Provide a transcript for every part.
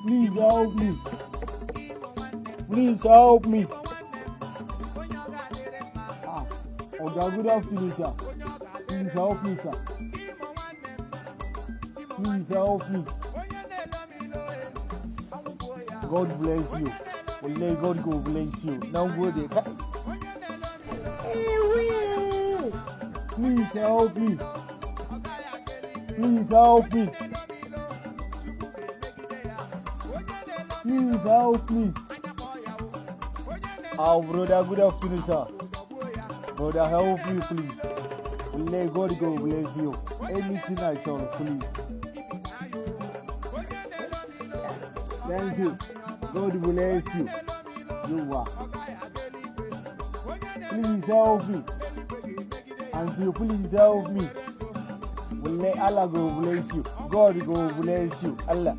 Please help me. Please help me. Okay, good afternoon, sir. Please help me, sir. Please help me. God bless you. Let God go bless you. Now go there. Please help me. Please help me. Please help me. Oh, brother, good afternoon, sir. Brother, help me, please. Let God go bless you. Anything I shall, please. Thank you. God bless you. You are. Please help me. And you please help me. Let Allah go bless you. God go bless you. Allah.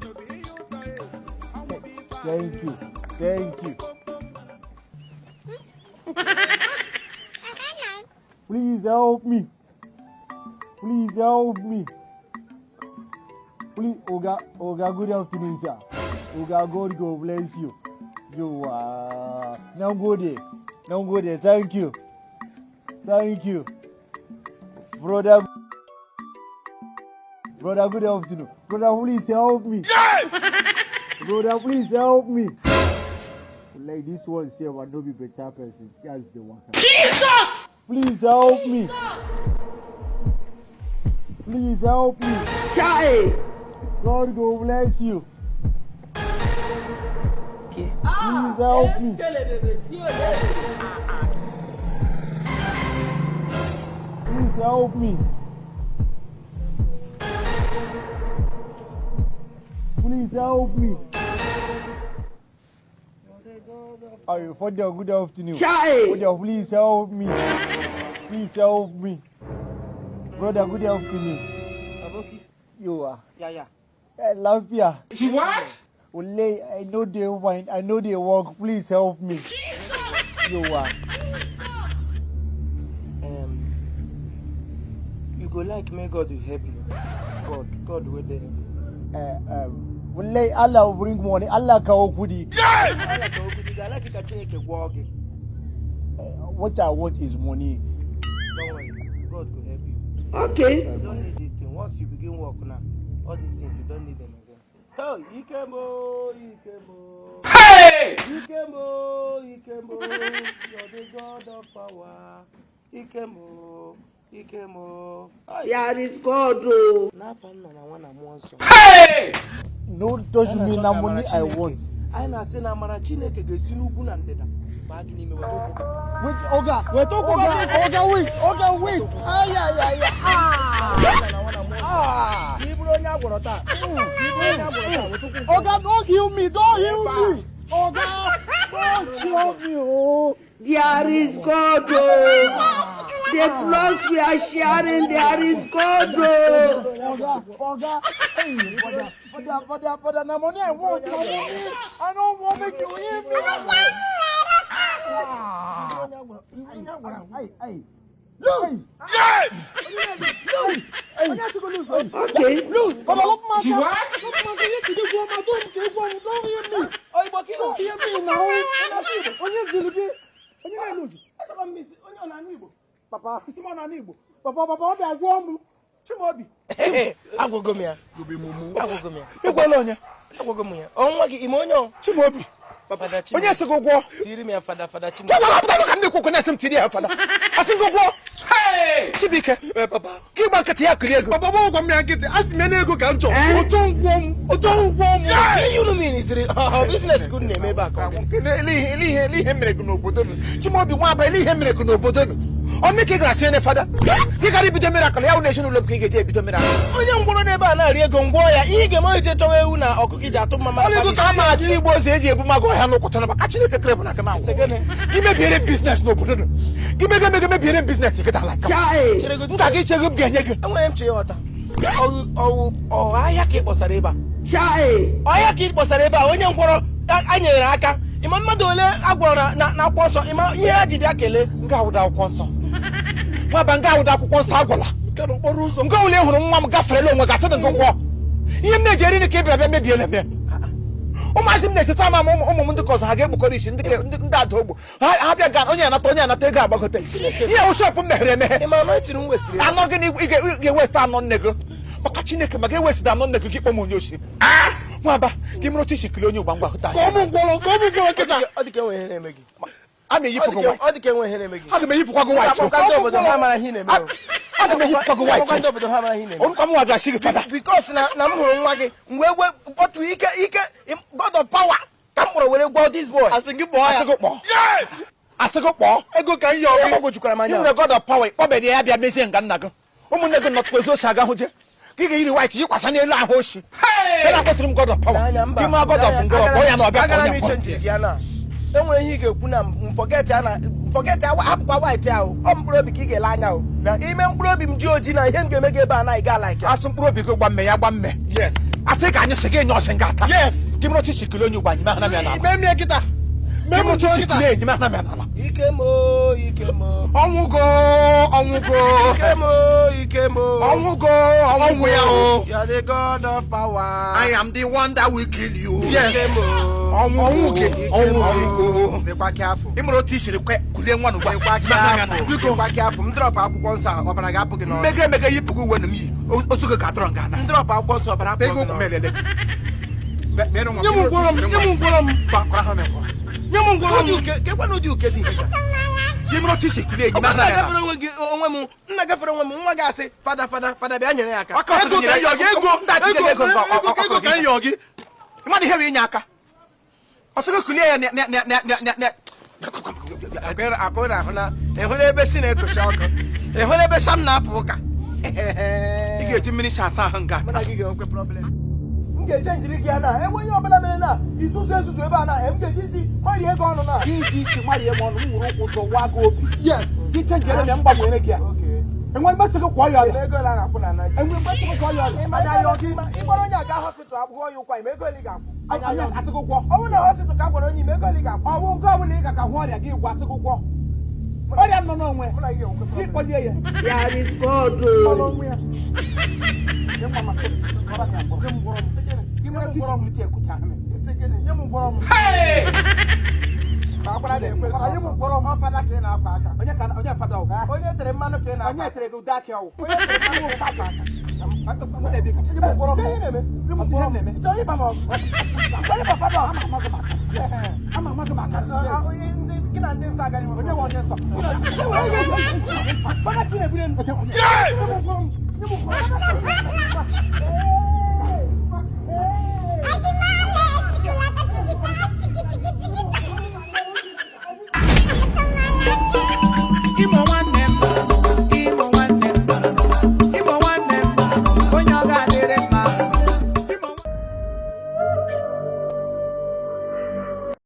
Thank you. Thank you. Please help me. Please help me. Please, Oga, good afternoon, sir. Oga, God go bless you. You are. Now go there. Now go there. Thank you. Thank you. Brother, good afternoon. Brother, please help me. Brother, please help me. Like this one, say, I will not be better person. That's the one. Jesus! Please help me. Please help me. Child! God go bless you. Okay. Please help me. Please help me. Please help me. Father, good afternoon. Father, please help me. Please help me. Brother, good afternoon. You are. Yeah. I love you. What? Only I know they wine. I know they walk. Please help me. Jesus! You are. You go like me, God will help you. God will help you. Only Allah will bring money. Allah can open it. I like it. I change it. What I want is money. Don't worry. God will help you. Okay. You don't need this thing. Once you begin work now, all these things you don't need them again. Oh, Ikemo. Hey! Ikemo. You're the God of power. Ikemo. There is God, oh. Hey! No, touch me na money I want. I na say na mara Chineke ga-esi n'ugwu na ndịda. Ba gị n'ime weta okwu. Wait, Oga, wait. Iburu onye agwọrọ taa. Oga, don't heal me. Oga, don't kill me. Oh. There is God, oh. The floods we are sharing, there is God, oh. Oga. Hey, Father, na money I want. I don't want to make you hear me. Hey. Lose! Yes! Okay. Lose! Come on, what? don't hear me now. Papa, what are you? Chimobi. Agwogo m ya. Agwogo m ya. Onwa gị ime onye Chimobi. Fada Chimobi. Onye sigogwo. Tiri m ya fada Chimobi. Papa, ka ndị kwukwu na-ese m tiri ya fada. Asigogwo. Hey! Chibike. Papa. Ka ịgba nkịtị ya kiri ego. Papa, ụgwọ m ya nkịtị. Asị m ya n'ego ka m chọ. Ụtọ ngwọ m. You know me is business good name ebe aka. Ihe mere gị n'obodo nụ. Chimobi nwa abalị ihe mere gị n'obodo nụ. Ọ mee ka ị gara sie ne fada. Ị gara ibido miracle ya wụ n'ezinụlọ m ka ị ga-eje ebido miracle. Onye ngwọrọ n'ebe a na-arị ego ngwọ ya ihe ga-eme ije chọwa ewu na ọkụkọ iji atụ mama. Ọ ego ka a ma ajụ Igbo ose eji ebu mago ọhịa n'ụkwụtọ na maka Chineke kere bụ na kama. Gị mebiere business n'obodo nụ. Gị mebiere business gị dala ka. Nka gị chego m ga-enye gị. Enwere m chi ọta. Ahịa ka ị kpọsara ebe a. Ahịa ka ị kpọsara ebe a onye ngwọrọ anyere aka. Ịma mmadụ ole agwọrọ na akwụkwọ nsọ ịma ihe ha ji dị akele. Nga awụda akwụkwọ nsọ. Nwaba nga awụda akwụkwọ nsọ agwala. Nga ụlọ hụrụ nwa m gaferela onwe gasị dị ngwọ. Ihe m na-eji eri ka ị bịara bịa mebiela m ya. ụmụazị m na-eteta ama ụmụ m ndị ka ọzọ ha ga-egbukọrọ isi ndị ada ogbo ha bịa ga onye anata ego agbagote ihe wụshọpụ m meghere emeghe anọ gị ga-ewesta anọ nne gị maka Chineke ma ga-ewesida anọ nne gị gị kpọ m onye oshi nwaba gị mụrụ otu isi kiri onye ụgba ngwa hụta ama eyipụkwa gị white aga m eyipụkwa gị white orukwa m nwa ga-asị gị fada because na m hụrụ nwa gị mgbe egwe otu ike god of power ka m kpọrọ were gwọ this boy asị gị kpọọ ego ka m yọ ọgwụjukwara m anya nwere god of power kpọbere ya bịa mezie nga nna gị ụmụnne gị nọtụkwa ezi osi aga hụ je gị ga-eyiri white yikwasa n'elu ahụ oshi ebe akpọtụrụ m god of power gị ma god of ngọ kpọọ ya na ọbịa ka onye mkpọ enwere ihe ị ga-ekwu na forget hapụkwa white ahụ ọ mkpụrụ obi ka ị ga-ele anya ime mkpụrụ obi m ji oji na ihe m ga-eme gị ebe a na ị ga like asụ mkpụrụ obi gị gba mme ya gba mme yes asị ka anyị sị gị nye ọsị nga ata yes gị mụrụ chichi kili onye ugbo anyị mahana mịa n'ala ime kịta mụrụ chichi kili enyi mahana mịa n'ala ọnwụgo ọnwụ ya o you are the god of power I am the one that will kill you yes ọnwụgo ịmụrụ otu isiri kulie nwa n'ugbo dịkwa gị afọ m drọpụ akwụkwọ nsọ ọbara ga-apụ gị n'ọrụ emege yipụgo uwe na m yi osugo ka atọrọ nga na ndrọpụ akwụkwọ nsọ ọbara apụ gị n'ọrụ kekwana ụdị uke dị nna gafere onwe m nwa gị asị fada bịa nyere ya aka ego ka nyọ gị mmadụ ihe wee nye aka ọsọgo kulie ya akụrụ ahụ na ịhụrụ ebe si na-ekochi ọkụ ịhụrụ ebe sam na-apụ ụka ị ga-eji mmiri si asa ahụ nga gị ga-enwekwe problem m ga-eche njiri gị ya na enwe ihe ọbụla mere na isusu ezuzu ebe a na m ga-eji isi marie ego ọnụ na iji isi marie m ọnụ m wụrụ ụkwụ ụzọ waa gị obi gị chenjere m mgbanwere gị ya enwe mgbasị gị kwọ ya ọrịa ego na na-akwụ na enwe mgbasị gị kwọ ya ọrịa ịgbara onye aga hospital akwụkwọ ya ụkwa ime ego ole ga-akwụ anya asị gị kwọ ọnwụ na hospital ka gwara onye ime ego ole ga-akwụ ọnwụ nke ọbụla ị ga hụ ọrịa gị gwa asị gị kwọ ọrịa nọ n'onwe gị kpọlie ya There is God. onye tere mmanụ ka ị na-akpa onye tere gị ụdị akị ọwụ gị na ndị nsọ agaghị onye nwe onye nsọ Fada,